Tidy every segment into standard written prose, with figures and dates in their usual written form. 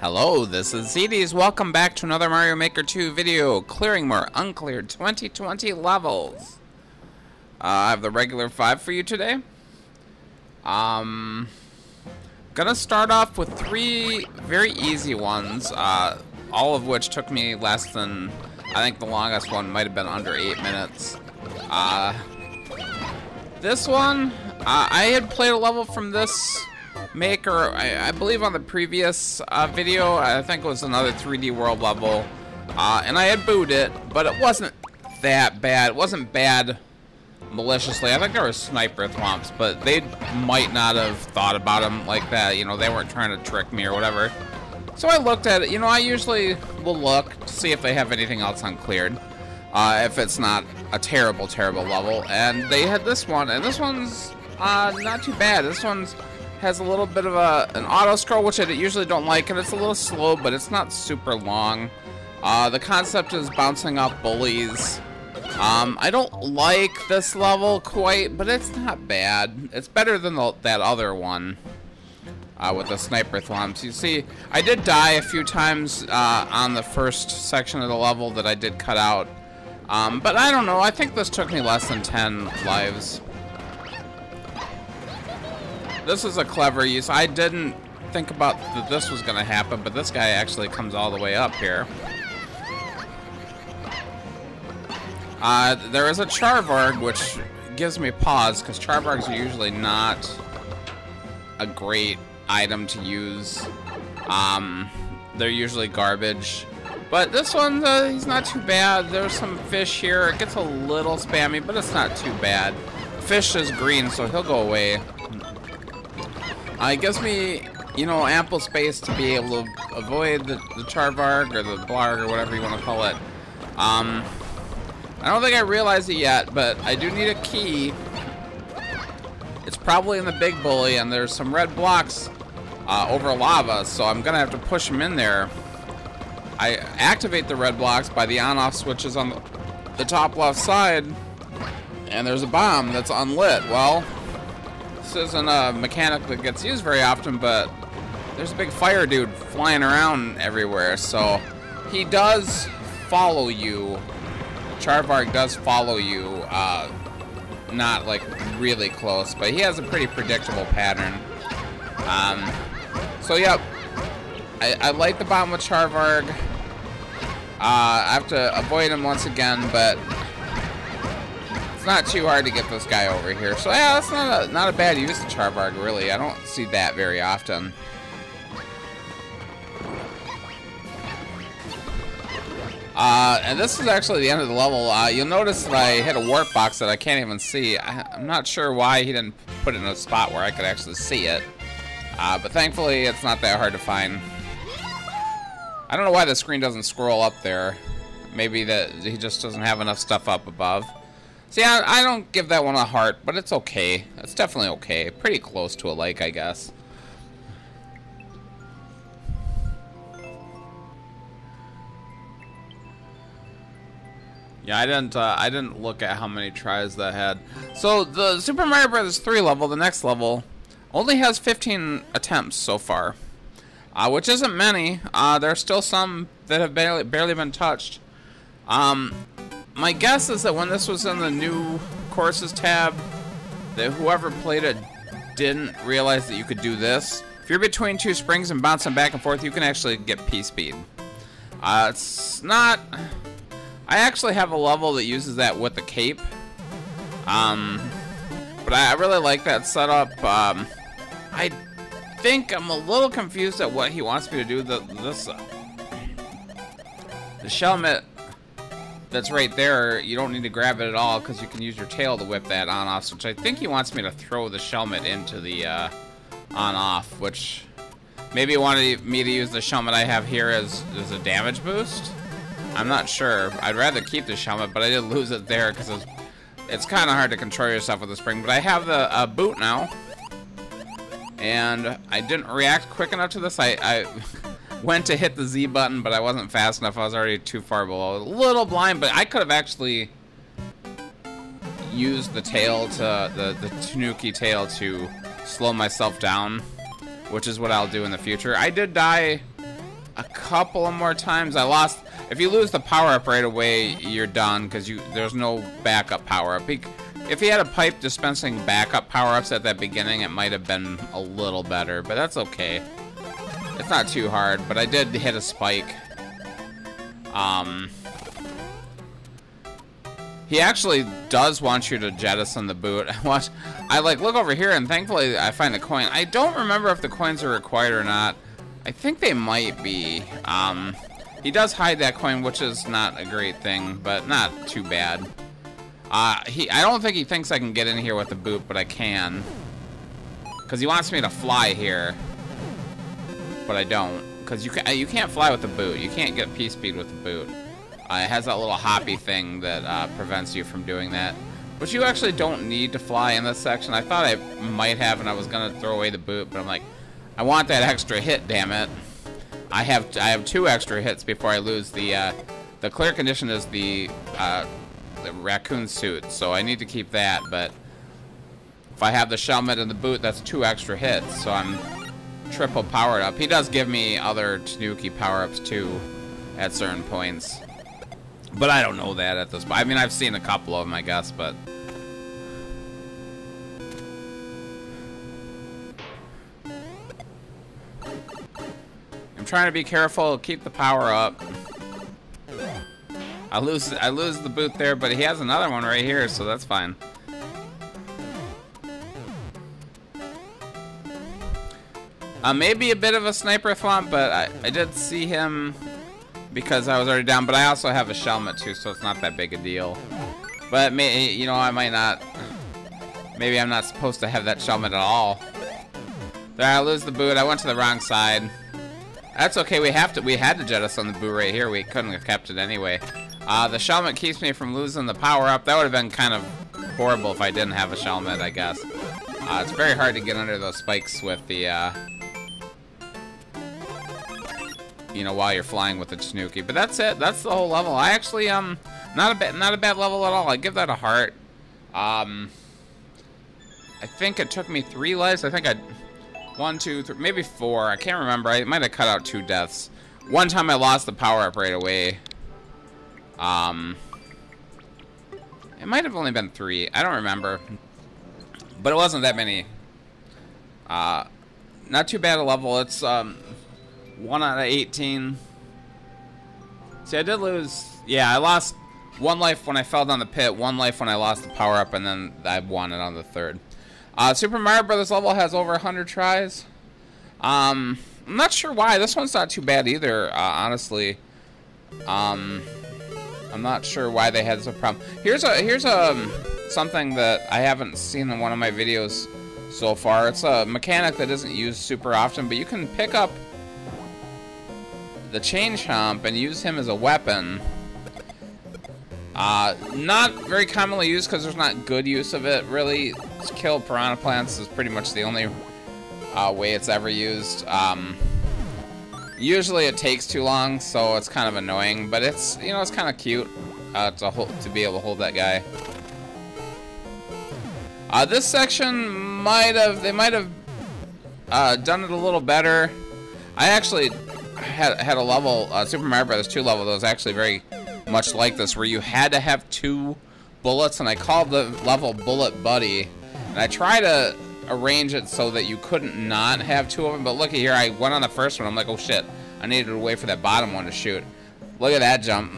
Hello, this is ZDs. Welcome back to another Mario Maker 2 video, clearing more Uncleared 2020 levels. I have the regular 5 for you today. Gonna start off with 3 very easy ones, all of which took me less than, I think the longest one might have been under 8 minutes. This one, I had played a level from this maker, I believe on the previous video. I think it was another 3D world level, and I had booed it, but it wasn't that bad. It wasn't bad maliciously. I think there were sniper thwomps, but they might not have thought about them like that. You know, they weren't trying to trick me or whatever. So I looked at it. You know, I usually will look to see if they have anything else uncleared, if it's not a terrible level. And they had this one, and this one's not too bad. This one's has a little bit of an auto scroll, which I usually don't like, and it's a little slow, but it's not super long. The concept is bouncing off bullies. I don't like this level quite, but it's not bad. It's better than that other one with the sniper thwomps. You see, I did die a few times on the first section of the level that I did cut out, but I don't know. I think this took me less than 10 lives. This is a clever use. I didn't think about that this was going to happen, but this guy actually comes all the way up here. There is a Charvarg, which gives me pause, because Charvargs are usually not a great item to use. They're usually garbage. But this one, he's not too bad. There's some fish here. It gets a little spammy, but it's not too bad. Fish is green, so he'll go away. It gives me, you know, ample space to be able to avoid the Charvarg or the Blarg or whatever you want to call it. I don't think I realized it yet, but I do need a key. It's probably in the big bully, and there's some red blocks over lava, so I'm gonna have to push them in there. I activate the red blocks by the on-off switches on the top left side, and there's a bomb that's unlit. Well, this isn't a mechanic that gets used very often, but there's a big fire dude flying around everywhere, so he does follow you. Charvarg does follow you, not like really close, but he has a pretty predictable pattern. So yep, I light the bomb with Charvarg. I have to avoid him once again, but it's not too hard to get this guy over here. So yeah, that's not a bad use of Charvarg, really. I don't see that very often. And this is actually the end of the level. You'll notice that I hit a warp box that I can't even see. I'm not sure why he didn't put it in a spot where I could actually see it. But thankfully, it's not that hard to find. I don't know why the screen doesn't scroll up there. Maybe that he just doesn't have enough stuff up above. See, I don't give that one a heart, but it's okay. It's definitely okay. Pretty close to a like, I guess. Yeah, I didn't look at how many tries that had. So the Super Mario Bros. 3 level, the next level, only has 15 attempts so far, which isn't many. There's still some that have barely been touched. My guess is that when this was in the new courses tab, that whoever played it didn't realize that you could do this. If you're between 2 springs and bouncing back and forth, you can actually get P-speed. It's not... I actually have a level that uses that with the cape. But I really like that setup. I think I'm a little confused at what he wants me to do. The Shelmet that's right there, you don't need to grab it at all because you can use your tail to whip that on-off, which I think he wants me to throw the Shelmet into the on-off, which maybe he wanted me to use the Shelmet I have here as a damage boost. I'm not sure. I'd rather keep the Shelmet, but I did lose it there because it's kind of hard to control yourself with the spring. But I have the boot now, and I didn't react quick enough to this. I went to hit the Z button, but I wasn't fast enough. I was already too far below. A little blind, but I could have actually used the tail to the Tanuki tail to slow myself down, which is what I'll do in the future. I did die couple of more times. I lost. If you lose the power-up right away, you're done because there's no backup power-up. If he had a pipe dispensing backup power-ups at that beginning, it might have been a little better, but that's okay. It's not too hard, but I did hit a spike. He actually does want you to jettison the boot. I like look over here and thankfully I find a coin. I don't remember if the coins are required or not. I think they might be. He does hide that coin, which is not a great thing, but not too bad. I don't think he thinks I can get in here with the boot, but I can. Because he wants me to fly here. But I don't. Because you can't fly with the boot. You can't get P-speed with the boot. It has that little hoppy thing that prevents you from doing that. But you actually don't need to fly in this section. I thought I might have, and I was going to throw away the boot, but I'm like, I want that extra hit, damn it. I have 2 extra hits before I lose the clear condition is the raccoon suit, so I need to keep that, but if I have the Shelmet and the boot, that's 2 extra hits, so I'm triple powered up. He does give me other Tanuki power-ups too at certain points. But I don't know that at this point. I mean, I've seen a couple of them, I guess, but... I'm trying to be careful, keep the power up. I lose the boot there, but he has another one right here, so that's fine. Maybe a bit of a sniper thwomp, but I did see him because I was already down, but I also have a Shelmet too, so it's not that big a deal. But, you know, I might not... Maybe I'm not supposed to have that Shelmet at all. There, I lose the boot. I went to the wrong side. That's okay. We had to jettison the boot right here. We couldn't have kept it anyway. The Shelmet keeps me from losing the power-up. That would have been kind of horrible if I didn't have a Shelmet, I guess. It's very hard to get under those spikes with the... you know, while you're flying with the Tanuki. But that's it. That's the whole level. I actually, not a bad level at all. I give that a heart. I think it took me 3 lives. I think 1, 2, 3, maybe 4. I can't remember. I might have cut out 2 deaths. One time I lost the power-up right away. It might have only been 3. I don't remember. But it wasn't that many. Not too bad a level. It's, 1 out of 18. See, I did lose... Yeah, I lost 1 life when I fell down the pit, 1 life when I lost the power-up, and then I won it on the 3rd. Super Mario Brothers level has over 100 tries. I'm not sure why. This one's not too bad either, honestly. I'm not sure why they had this problem. Here's something that I haven't seen in one of my videos so far. It's a mechanic that isn't used super often, but you can pick up the Chain Chomp and use him as a weapon. Not very commonly used because there's not good use of it, really. To kill piranha plants is pretty much the only way it's ever used. Usually it takes too long, so it's kind of annoying, but it's, you know, it's kind of cute to be able to hold that guy. This section they might have done it a little better. I actually had a level, Super Mario Brothers 2 level that was actually very much like this, where you had to have 2 bullets, and I called the level Bullet Buddy, and I try to arrange it so that you couldn't not have 2 of them, but looky here, I went on the first one, I'm like, oh shit, I needed to wait for that bottom one to shoot. Look at that jump.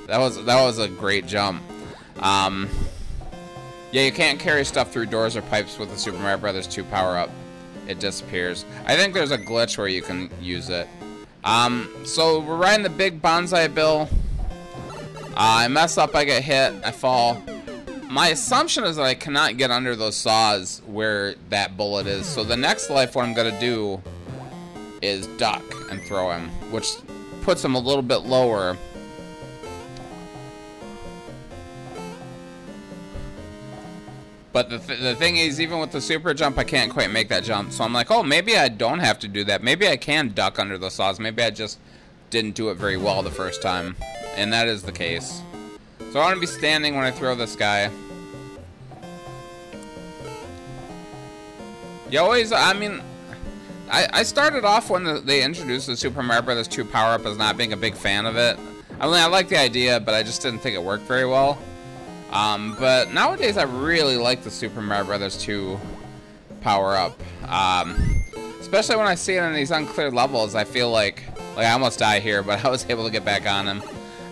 That was a great jump. Yeah, you can't carry stuff through doors or pipes with the Super Mario Brothers 2 power-up. It disappears. I think there's a glitch where you can use it. So we're riding the big Bonsai Bill. I mess up, I get hit, I fall. My assumption is that I cannot get under those saws where that bullet is. So the next life, what I'm going to do is duck and throw him, which puts him a little bit lower. But the thing is, even with the super jump, I can't quite make that jump. So I'm like, oh, maybe I don't have to do that. Maybe I can duck under the saws. Maybe I just didn't do it very well the first time. And that is the case. So I want to be standing when I throw this guy. You always, I mean, I started off when they introduced the Super Mario Bros. 2 power-up as not being a big fan of it. I mean, I like the idea, but I just didn't think it worked very well. But nowadays, I really like the Super Mario Bros. 2 power-up. Especially when I see it in these uncleared levels, I feel like I almost die here, but I was able to get back on him.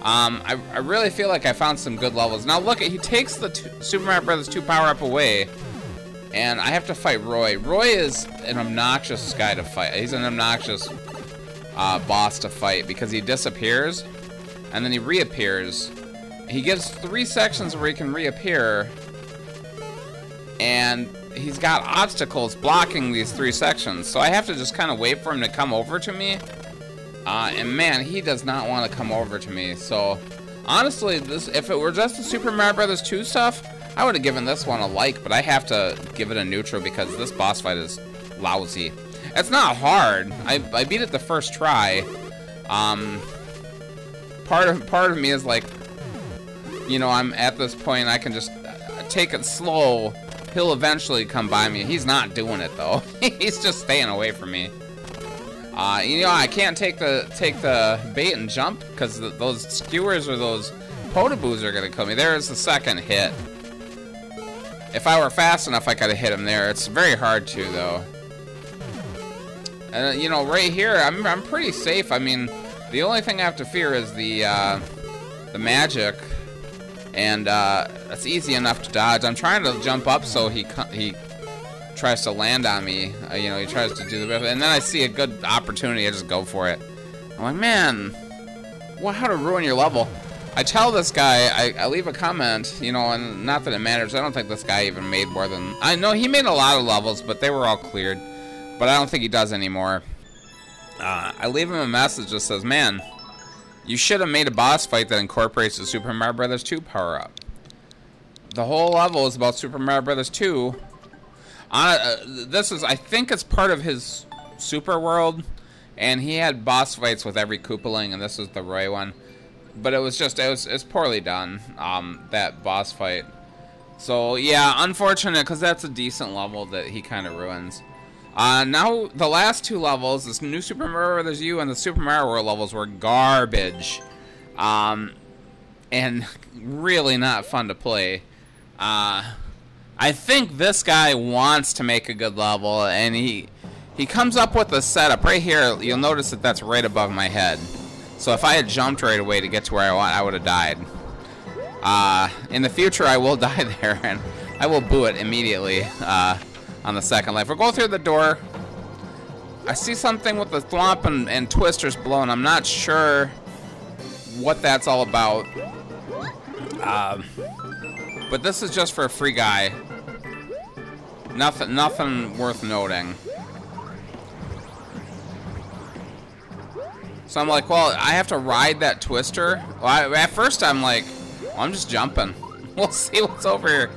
I really feel like I found some good levels. Now look, he takes the Super Mario Bros. 2 power-up away. And I have to fight Roy. Roy is an obnoxious guy to fight. He's an obnoxious boss to fight because he disappears and then he reappears. He gives 3 sections where he can reappear, and he's got obstacles blocking these 3 sections. So I have to just kind of wait for him to come over to me. And man, he does not want to come over to me. So honestly, if it were just the Super Mario Bros. 2 stuff, I would have given this one a like, but I have to give it a neutral because this boss fight is lousy. It's not hard. I beat it the first try. Part of me is like, you know, I'm at this point, I can just take it slow. He'll eventually come by me. He's not doing it though. He's just staying away from me. You know, I can't take the bait and jump because those skewers or those potaboos are gonna kill me. There's the second hit. If I were fast enough, I could have hit him there. It's very hard to, though. And you know, right here, I'm pretty safe. I mean, the only thing I have to fear is the magic, and it's easy enough to dodge. I'm trying to jump up so he tries to land on me. You know, he tries to do the bit, and then I see a good opportunity. I just go for it. I'm like, man, well, how to ruin your level? I tell this guy, I leave a comment, you know, and not that it matters. I don't think this guy even made more than... I know he made a lot of levels, but they were all cleared. But I don't think he does anymore. I leave him a message that says, man, you should have made a boss fight that incorporates the Super Mario Bros. 2 power-up. The whole level is about Super Mario Bros. 2. This is, I think it's part of his Super World. And he had boss fights with every Koopaling, and this was the Roy one. But it was just, it's poorly done, that boss fight. So, yeah, unfortunate, because that's a decent level that he kind of ruins. Now, the last 2 levels, this new Super Mario Bros. U and the Super Mario World levels were garbage. And really not fun to play. I think this guy wants to make a good level, and he comes up with a setup. Right here, you'll notice that that's right above my head. So if I had jumped right away to get to where I want, I would have died. In the future, I will die there, and I will boo it immediately on the second life. We'll go through the door. I see something with the thwomp and twisters blowing. I'm not sure what that's all about. But this is just for a free guy. Nothing worth noting. So I'm like, well, I have to ride that twister. Well, at first I'm like, well, I'm just jumping. We'll see what's over here.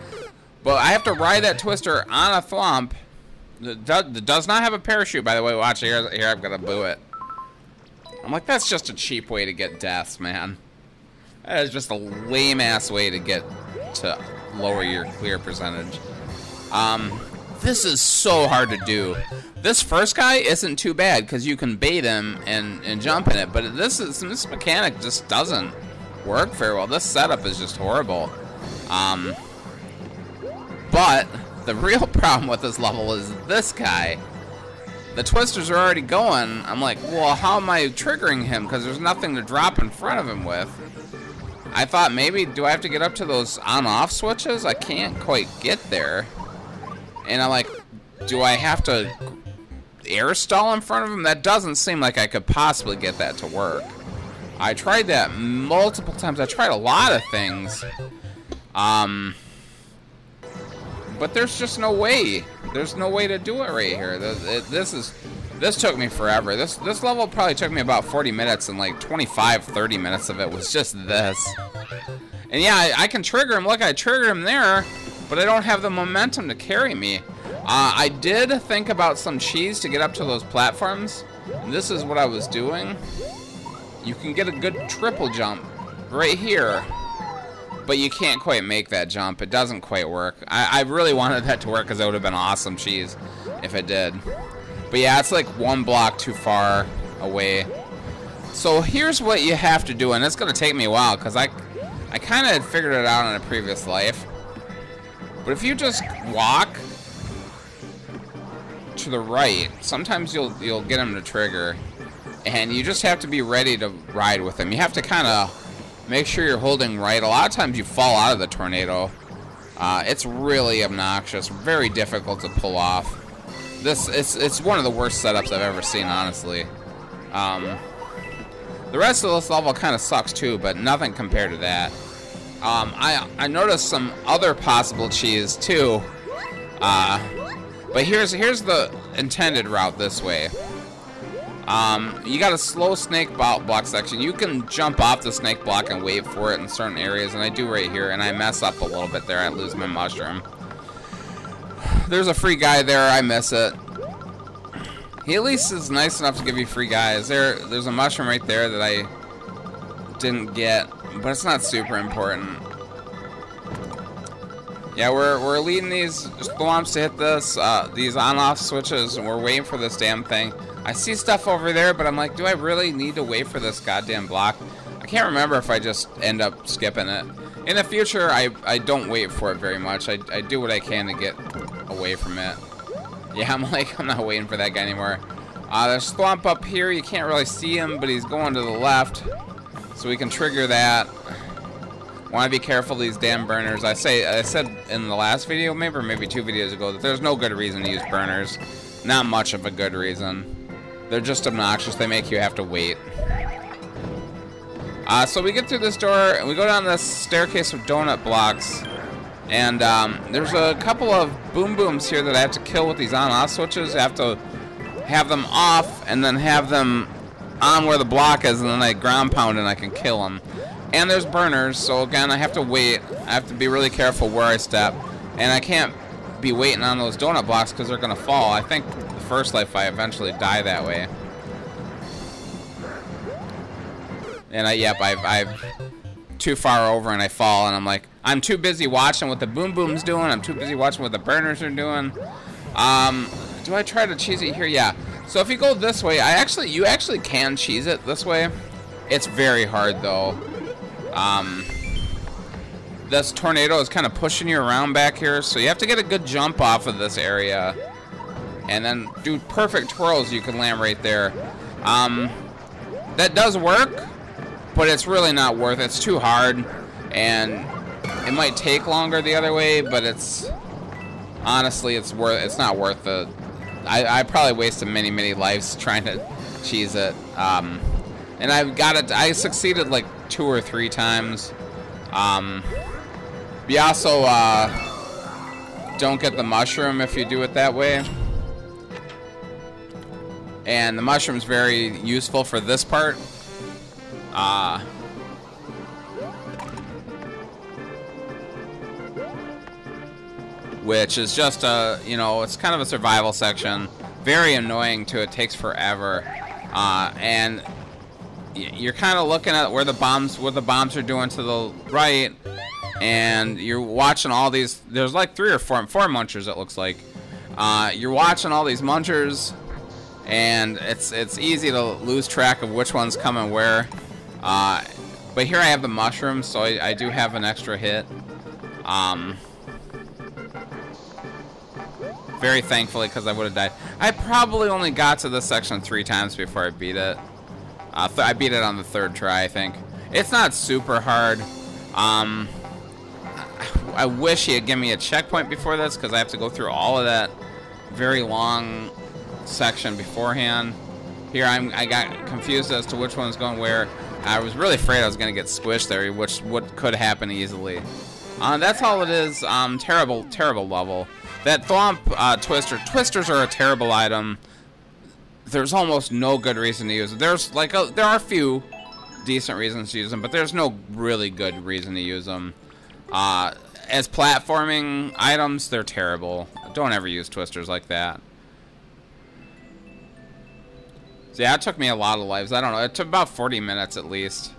But I have to ride that twister on a thwomp. It does not have a parachute, by the way. Watch, here I've got to boo it. I'm like, that's just a cheap way to get deaths, man. That is just a lame-ass way to lower your clear percentage. This is so hard to do. This first guy isn't too bad because you can bait him and jump in it, but this mechanic just doesn't work very well. This setup is just horrible. But the real problem with this level is this guy. The twisters are already going. I'm like, well, how am I triggering him? Because there's nothing to drop in front of him with. I thought maybe, do I have to get up to those on-off switches? I can't quite get there. And I'm like, do I have to air stall in front of him? That doesn't seem like I could possibly get that to work. I tried that multiple times. I tried a lot of things. But there's just no way. There's no way to do it right here. This took me forever. This level probably took me about 40 minutes, and like 25-30 minutes of it was just this. And yeah, I can trigger him. Look, I triggered him there, but I don't have the momentum to carry me. I did think about some cheese to get up to those platforms. And this is what I was doing. You can get a good triple jump right here, but you can't quite make that jump. It doesn't quite work. I really wanted that to work because it would have been awesome cheese if it did. But yeah, it's like one block too far away. So here's what you have to do, and it's gonna take me a while because I kind of had figured it out in a previous life. But if you just walk to the right, sometimes you'll get him to trigger, and you just have to be ready to ride with him. You have to kind of make sure you're holding right. A lot of times you fall out of the tornado. It's really obnoxious, very difficult to pull off. It's one of the worst setups I've ever seen, honestly. The rest of this level kind of sucks too, but nothing compared to that. I noticed some other possible cheese too. But here's the intended route this way. You got a slow snake block section. You can jump off the snake block and wait for it in certain areas, and I do right here, and I mess up a little bit there. I lose my mushroom. There's a free guy there. I miss it. He at least is nice enough to give you free guys. There's a mushroom right there that I didn't get, but it's not super important. Yeah, we're leading these thwomps to hit these on-off switches, and we're waiting for this damn thing. I see stuff over there, but I'm like, do I really need to wait for this goddamn block? I can't remember if I just end up skipping it. In the future, I don't wait for it very much. I do what I can to get away from it. Yeah, I'm not waiting for that guy anymore. There's Thwomp up here. You can't really see him, but he's going to the left. So we can trigger that. Want to be careful of these damn burners. I said in the last video, maybe 2 videos ago, that there's no good reason to use burners. Not much of a good reason. They're just obnoxious. They make you have to wait. So we get through this door, and we go down this staircase of donut blocks. And there's a couple of boom booms here that I have to kill with these on-off switches. I have to have them off and then have them on where the block is, and then I ground pound and I can kill them. And there's burners, so again, I have to wait. I have to be really careful where I step. And I can't be waiting on those donut blocks because they're going to fall. I think the first life I eventually die that way. And I've too far over and I fall, and I'm like, I'm too busy watching what the boom boom's doing. I'm too busy watching what the burners are doing. Do I try to cheese it here? Yeah. So if you go this way, you actually can cheese it this way. It's very hard though. This tornado is kind of pushing you around back here, so you have to get a good jump off of this area, and then do perfect twirls. You can land right there. That does work, but it's really not worth it. It's too hard, and it might take longer the other way, but honestly, it's not worth it. I probably wasted many lives trying to cheese it. And I succeeded like 2 or 3 times. You also don't get the mushroom if you do it that way. And the mushroom's very useful for this part. Which is just it's kind of a survival section. Very annoying too. It takes forever. And you're kind of looking at what the bombs are doing to the right, and you're watching all these. There's like 3 or 4 munchers, it looks like. You're watching all these munchers, and it's easy to lose track of which one's coming where. But here I have the mushrooms, so I do have an extra hit. Very thankfully, because I would have died. I probably only got to this section 3 times before I beat it. I beat it on the 3rd try, I think. It's not super hard. I wish he had given me a checkpoint before this, because I have to go through all of that very long section beforehand. Here I got confused as to which one's going where. I was really afraid I was going to get squished there, which could happen easily. That's all it is. Terrible level. That Thwomp Twisters are a terrible item. There's almost no good reason to use it. There are a few decent reasons to use them, but there's no really good reason to use them. As platforming items, they're terrible. Don't ever use Twisters like that. So yeah, it took me a lot of lives. I don't know. It took about 40 minutes at least.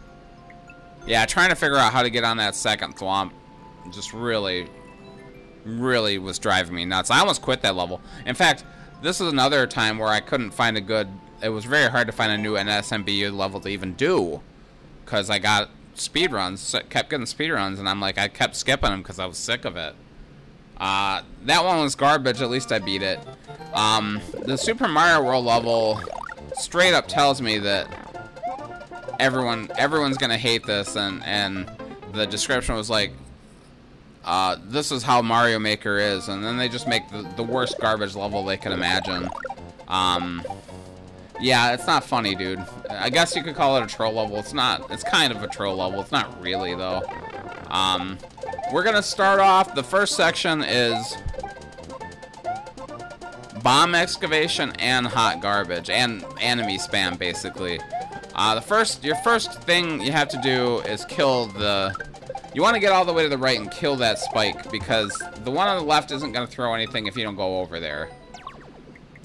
Yeah, trying to figure out how to get on that second Thwomp just really was driving me nuts. I almost quit that level. In fact, this is another time where I couldn't find a good... It was very hard to find a new NSMBU level to even do. Because I got speedruns, kept getting speedruns, and I'm like, I kept skipping them because I was sick of it. That one was garbage, at least I beat it. The Super Mario World level straight up tells me that everyone's gonna hate this, and the description was like, this is how Mario Maker is, and then they just make the worst garbage level they could imagine. Yeah, it's not funny, dude. I guess you could call it a troll level. It's not. It's kind of a troll level. It's not really, though. We're gonna start off. The first section is bomb excavation and hot garbage and enemy spam, basically. Your first thing you have to do is kill the... You want to get all the way to the right and kill that spike, because the one on the left isn't going to throw anything if you don't go over there.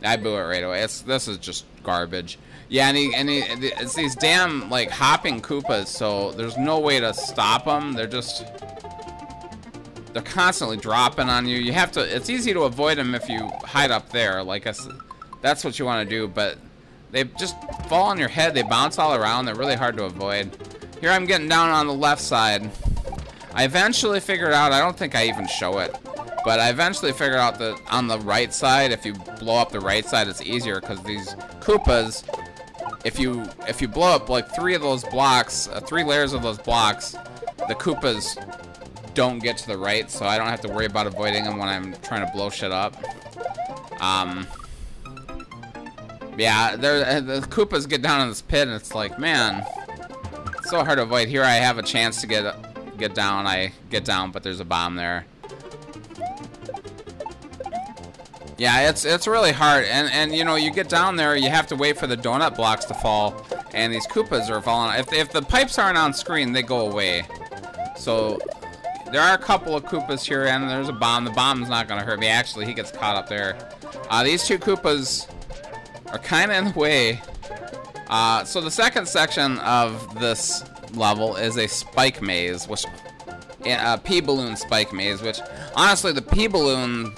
I blew it right away. This is just garbage. Yeah, and it's these damn, like, hopping Koopas, so there's no way to stop them. They're constantly dropping on you. You have to... It's easy to avoid them if you hide up there. Like, that's what you want to do, but they just fall on your head. They bounce all around. They're really hard to avoid. Here I'm getting down on the left side. I eventually figured out, I don't think I even show it, but I eventually figured out that on the right side, if you blow up the right side, it's easier, because these Koopas, if you blow up like 3 of those blocks, 3 layers of those blocks, the Koopas don't get to the right, so I don't have to worry about avoiding them when I'm trying to blow shit up. Yeah, the Koopas get down in this pit, and it's like, man, it's so hard to avoid. Here I have a chance to get down. I get down, but there's a bomb there. Yeah, it's really hard, and you know, you get down there, you have to wait for the donut blocks to fall, and these Koopas are falling. If the pipes aren't on screen, they go away. So there are a couple of Koopas here, and there's a bomb. The bomb's not gonna hurt me. Actually, he gets caught up there. These 2 Koopas are kind of in the way. So the second section of this level is a spike maze, which a P-balloon spike maze, which honestly, the P-balloon,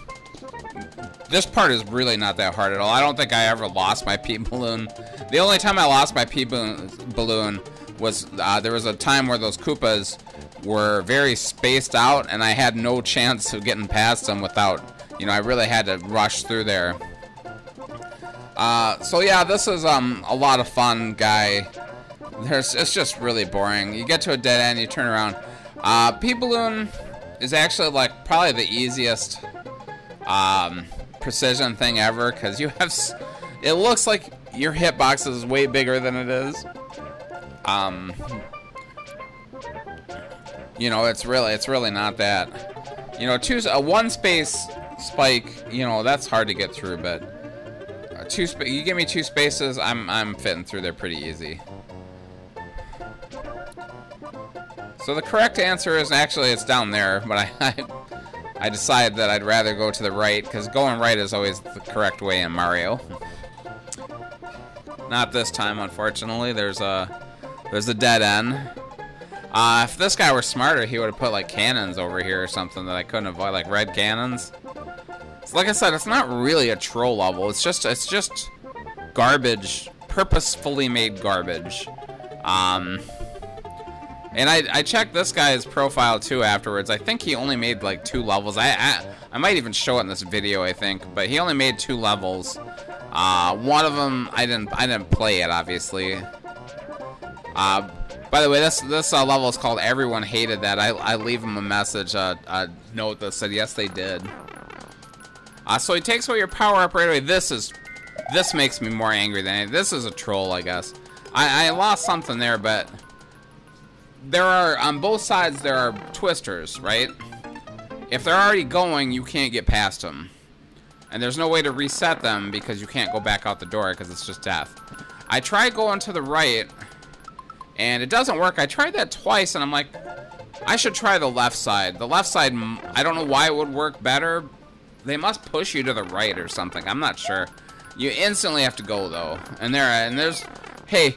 this part is really not that hard at all. I don't think I ever lost my P-balloon. The only time I lost my P-balloon was there was a time where those Koopas were very spaced out, and I had no chance of getting past them without, you know, I really had to rush through there. So yeah, this is a lot of fun, guy. It's just really boring. You get to a dead end, you turn around. P-balloon is actually like probably the easiest precision thing ever, because you have... It looks like your hitbox is way bigger than it is. You know, it's really not that. You know, a 1 space spike, you know, that's hard to get through, but you give me 2 spaces, I'm fitting through there pretty easy. So the correct answer is actually it's down there, but I decided that I'd rather go to the right, because going right is always the correct way in Mario. Not this time, unfortunately. There's a dead end. If this guy were smarter, he would have put like cannons over here or something that I couldn't avoid, like red cannons. So like I said, it's not really a troll level. It's just garbage, purposefully made garbage. And I checked this guy's profile too afterwards. I think he only made like 2 levels. I might even show it in this video, I think, but he only made 2 levels. One of them I didn't play it, obviously. By the way, this level is called Everyone Hated That. I leave him a message, a note that said yes they did. So he takes away your power up right away. This makes me more angry than anything. This is a troll, I guess. I lost something there, but there are, on both sides, there are twisters, right? If they're already going, you can't get past them. And there's no way to reset them because you can't go back out the door because it's just death. I tried going to the right, and it doesn't work. I tried that twice, and I'm like, I should try the left side. The left side, I don't know why it would work better. They must push you to the right or something. I'm not sure. You instantly have to go, though. And there's... Hey,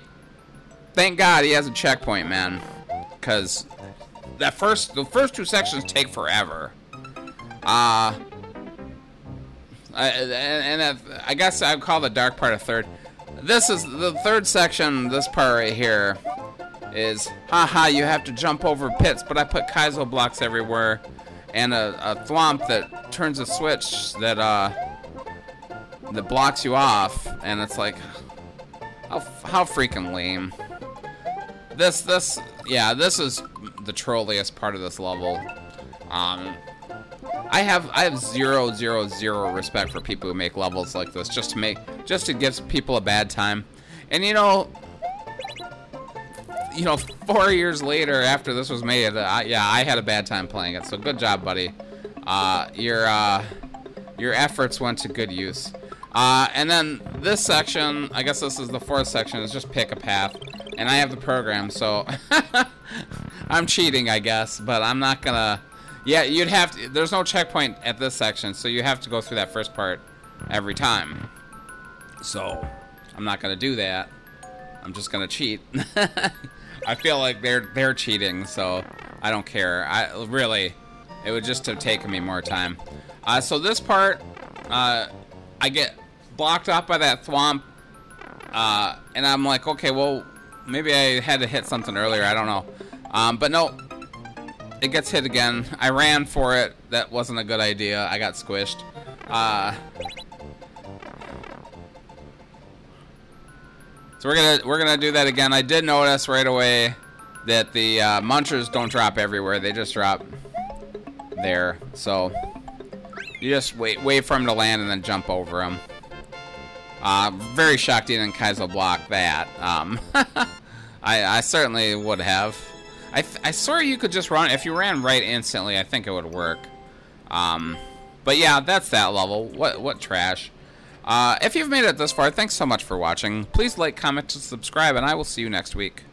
thank God he has a checkpoint, man. Because the first 2 sections take forever. I guess I'd call the dark part a third. This is the third section. This part right here is, haha, you have to jump over pits, but I put Kaizo blocks everywhere, and a thwomp that turns a switch that blocks you off, and it's like, how freaking lame. This is the trolliest part of this level. I have zero respect for people who make levels like this just to give people a bad time. And you know, 4 years later after this was made, I had a bad time playing it. So good job, buddy. Your efforts went to good use. And then this section, I guess this is the fourth section, is just pick a path. And I have the program, so I'm cheating, I guess, but I'm not gonna. Yeah, you'd have to. There's no checkpoint at this section, so you have to go through that first part every time. So I'm not gonna do that. I'm just gonna cheat. I feel like they're cheating, so I don't care. It would just have taken me more time. So this part, I get blocked off by that thwomp, and I'm like, okay, well, maybe I had to hit something earlier. I don't know, but no. It gets hit again. I ran for it. That wasn't a good idea. I got squished. So we're gonna do that again. I did notice right away that the munchers don't drop everywhere. They just drop there. So you just wait for them to land and then jump over them. Very shocked he didn't Kaizo block that. I certainly would have. I swear you could just run. If you ran right instantly, I think it would work. But yeah, that's that level. What trash. If you've made it this far, thanks so much for watching. Please like, comment, and subscribe, and I will see you next week.